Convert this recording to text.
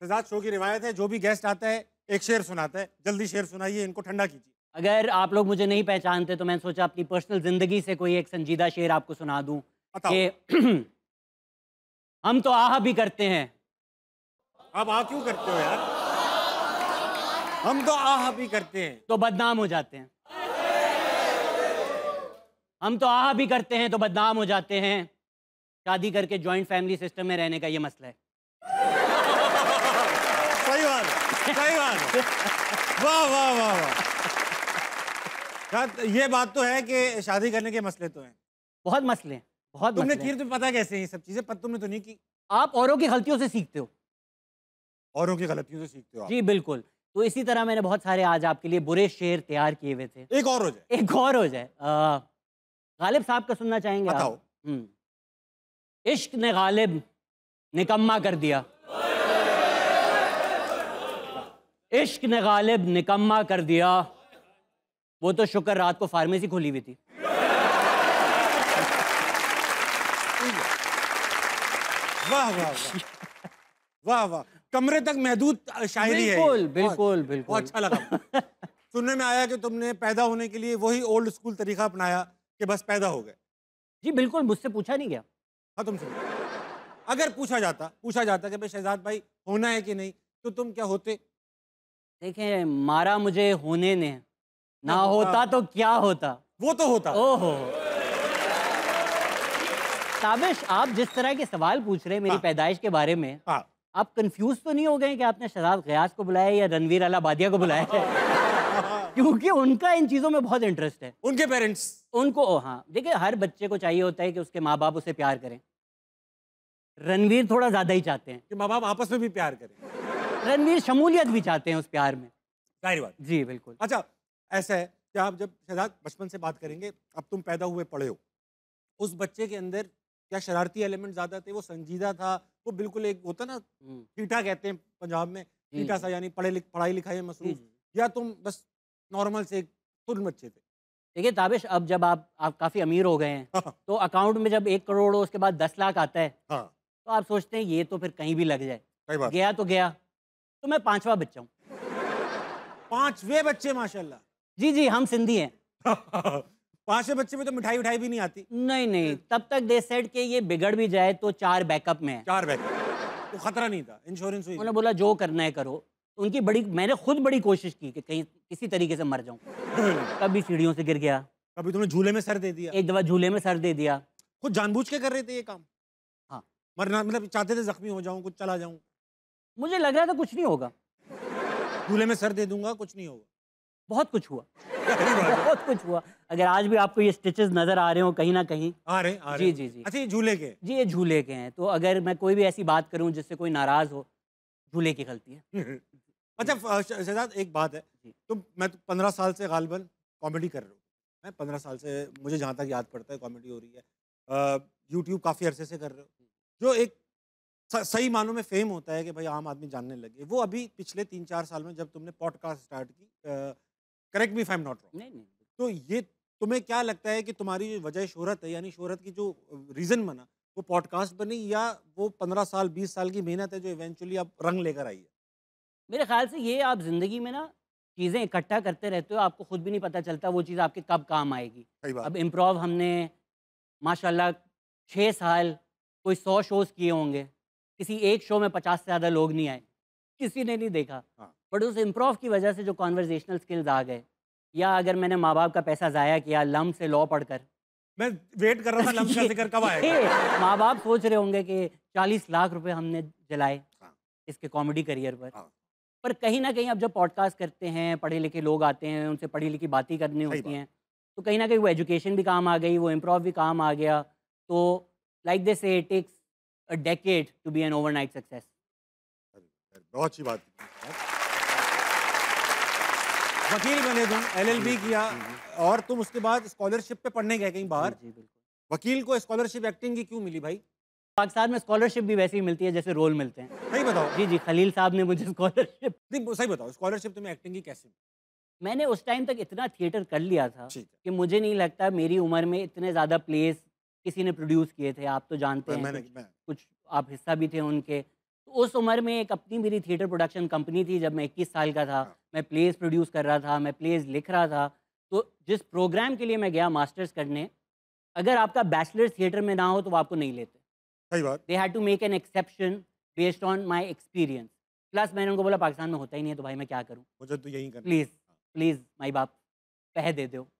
Shahzad, show की रिवायत है, जो भी गेस्ट आता है एक शेर सुनाता है। जल्दी शेर सुनाइए, इनको ठंडा कीजिए। अगर आप लोग मुझे नहीं पहचानते तो मैंने सोचा अपनी पर्सनल जिंदगी से कोई एक संजीदा शेर आपको सुना दूं बताओ। कि हम तो आह भी करते हैं। आप आ क्यों करते हो यार? हम तो आह भी करते हैं तो बदनाम हो जाते हैं। हम तो आह भी करते हैं तो बदनाम हो जाते हैं। शादी करके जॉइंट फैमिली सिस्टम में रहने का ये मसला है। सही बात है, सही बात है। वाह वाह वाह वाह। ये बात तो है कि शादी करने के मसले तो हैं। बहुत मसले हैं, बहुत तुमने मसले की हैं। तो पता कैसे हैं ये सब चीजें? तुमने तो नहीं की। आप औरों की गलतियों से सीखते हो। औरों की गलतियों से सीखते हो आप। जी बिल्कुल। तो इसी तरह मैंने बहुत सारे आज आपके लिए बुरे शेर तैयार किए हुए थे। एक और हो जाए। एक और हो जाए। गालिब साहब का सुनना चाहेंगे बताओ। आप? इश्क ने गालिब निकम्मा कर दिया। इश्क ने गालिब निकम्मा कर दिया। वो तो शुक्र रात को फार्मेसी खोली हुई थी। वाह वाह वाह वाह वाह। कमरे तक महदूद शायरी है। बिल्कुल बिल्कुल बिल्कुल। बहुत अच्छा लगा। सुनने में आया कि तुमने पैदा होने के लिए वही ओल्ड स्कूल तरीका अपनाया कि बस पैदा हो गए। जी बिल्कुल, मुझसे पूछा नहीं गया। हाँ, तुमसे अगर पूछा जाता कि भाई शहजाद भाई होना है कि नहीं, तो तुम क्या होते? देखें, मारा मुझे होने ने, ना हाँ, होता तो क्या होता। वो तो होता। ओहो। ताबिश, आप जिस तरह के सवाल पूछ रहे हैं मेरी पैदाइश के बारे में, हाँ। आप कंफ्यूज तो नहीं हो गए कि आपने शहजाद गयास को बुलाया या रणवीर अलाहाबादिया को बुलाया है? क्योंकि उनका इन चीज़ों में बहुत इंटरेस्ट है। उनके पेरेंट्स उनको हाँ, देखिए हर बच्चे को चाहिए होता है कि उसके माँ बाप उसे प्यार करें। रणवीर थोड़ा ज़्यादा ही चाहते हैं कि माँ बाप आपस में भी प्यार करें। रणवीर शमूलियत भी चाहते हैं उस प्यार में। जाहिर बात। जी बिल्कुल। अच्छा, ऐसा है कि आप जब शहजाद बचपन से बात करेंगे, अब तुम पैदा हुए पड़े हो, उस बच्चे के अंदर क्या शरारती एलिमेंट ज्यादा थे? वो संजीदा था? वो बिल्कुल एक होता ना, ठीठा कहते हैं पंजाब में, ठीठा सा, यानी पढ़ाई लिखाई में मसरूफ, या तुम बस नॉर्मल से तुम बच्चे थे? देखिए ताबिश, अब जब आप काफ़ी अमीर हो गए हैं तो अकाउंट में जब 1 करोड़ हो उसके बाद 10 लाख आता है, हाँ। तो आप सोचते हैं ये तो फिर कहीं भी लग जाए। सही बात। गया तो गया। तो मैं 5वां बच्चा हूँ। 5वें बच्चे, माशाल्लाह। जी जी, हम सिंधी हैं। 5वें बच्चे में तो मिठाई उठाई भी नहीं आती। नहीं नहीं, तब तक दे सेड के ये बिगड़ भी जाए तो 4 बैकअप में है। 4 बैकअप तो खतरा नहीं था, इंश्योरेंस हुई। उन्होंने बोला जो करना है करो। उनकी मैंने खुद बड़ी कोशिश की कि कहीं किसी तरीके से मर जाऊं। कभी सीढ़ियों से गिर गया, कभी तुमने झूले में सर दे दिया। एक दफा झूले में सर दे दिया। खुद जानबूझ के कर रहे थे ये काम? हाँ। मरना मतलब चाहते थे जख्मी हो जाऊं, कुछ चला जाऊं? मुझे लग रहा था कुछ नहीं होगा। झूले में सर दे दूंगा, कुछ नहीं होगा। बहुत कुछ हुआ। बहुत कुछ हुआ। अगर आज भी आपको ये स्टिचेस नजर आ रहे हो कहीं ना कहीं, आ रहे जी जी जी। अच्छा, ये झूले के? जी, ये झूले के हैं। तो अगर मैं कोई भी ऐसी बात करूं जिससे कोई नाराज हो, झूले की गलती है। अच्छा शहजाद, एक बात है, मैं 15 साल से गालिबन कॉमेडी कर रहा हूँ। मैं 15 साल से, मुझे जहाँ तक याद पड़ता है, कॉमेडी हो रही है। यूट्यूब काफ़ी अरसे से कर रहे हो, जो एक सही मानों में फेम होता है कि भाई आम आदमी जानने लगे, वो अभी पिछले 3-4 साल में जब तुमने पॉडकास्ट स्टार्ट की, correct me if I am not wrong, नहीं नहीं, तो ये तुम्हें क्या लगता है कि तुम्हारी जो वजह शोहरत है, यानी शोहरत की जो रीज़न बना, वो पॉडकास्ट बनी या वो 15 साल 20 साल की मेहनत है जो इवेंचुअली अब रंग लेकर आई है? मेरे ख्याल से ये आप ज़िंदगी में ना चीज़ें इकट्ठा करते रहते हो, आपको खुद भी नहीं पता चलता वो चीज़ आपके कब काम आएगी। सही बात। अब इम्प्रोव हमने माशाल्लाह 6 साल कोई 100 शोज़ किए होंगे, किसी एक शो में 50 से ज़्यादा लोग नहीं आए, किसी ने नहीं देखा। हाँ। बट उस इम्प्रोव की वजह से जो कॉन्वर्जेशनल स्किल्स आ गए, या अगर मैंने माँ बाप का पैसा ज़ाया किया लम से लॉ पढ़कर। मैं वेट कर रहा था लम्ब का जिक्र कब आएगा। माँ बाप सोच रहे होंगे कि 40 लाख रुपए हमने जलाए हाँ। इसके कॉमेडी करियर पर। हाँ। पर कहीं ना कहीं अब जब पॉडकास्ट करते हैं, पढ़े लिखे लोग आते हैं, उनसे पढ़ी लिखी बातें करनी होती हैं, तो कहीं ना कहीं वो एजुकेशन भी काम आ गई, वो इम्प्रोव भी काम आ गया। तो like they say it takes a decade to be an overnight success. बहुत अच्छी बात। वकील बने तुम, LLB किया, और तुम उसके बाद स्कॉलरशिप पे पढ़ने गए कहीं बाहर। जी बिल्कुल। वकील को स्कॉलरशिप एक्टिंग की क्यों मिली भाई? पाकिस्तान में स्कॉलरशिप भी वैसे ही मिलती है जैसे रोल मिलते हैं। सही बताओ। जी जी, खलील साहब ने मुझे स्कॉलरशिप। नहीं, सही बताओ, स्कॉलरशिप तुम्हें एक्टिंग की कैसे मिली? मैंने उस टाइम तक इतना थिएटर कर लिया था ठीक है। कि मुझे नहीं लगता मेरी उम्र में इतने ज़्यादा प्लेस किसी ने प्रोड्यूस किए थे। आप तो जानते हैं, मैंने कुछ आप हिस्सा भी थे उनके। तो उस उम्र में एक अपनी मेरी थिएटर प्रोडक्शन कंपनी थी, जब मैं 21 साल का था। हाँ। मैं प्लेज़ प्रोड्यूस कर रहा था, मैं प्लेज़ लिख रहा था। तो जिस प्रोग्राम के लिए मैं गया मास्टर्स करने, अगर आपका बैचलर्स थिएटर में ना हो तो वो आपको नहीं लेते। सही बात। They had to make an exception based on my experience. Plus मैंने उनको बोला पाकिस्तान में होता ही नहीं है, तो भाई मैं क्या करूँ? मुझे तो यही करना है। प्लीज़, प्लीज़ माई बाप, पैसे दे दो।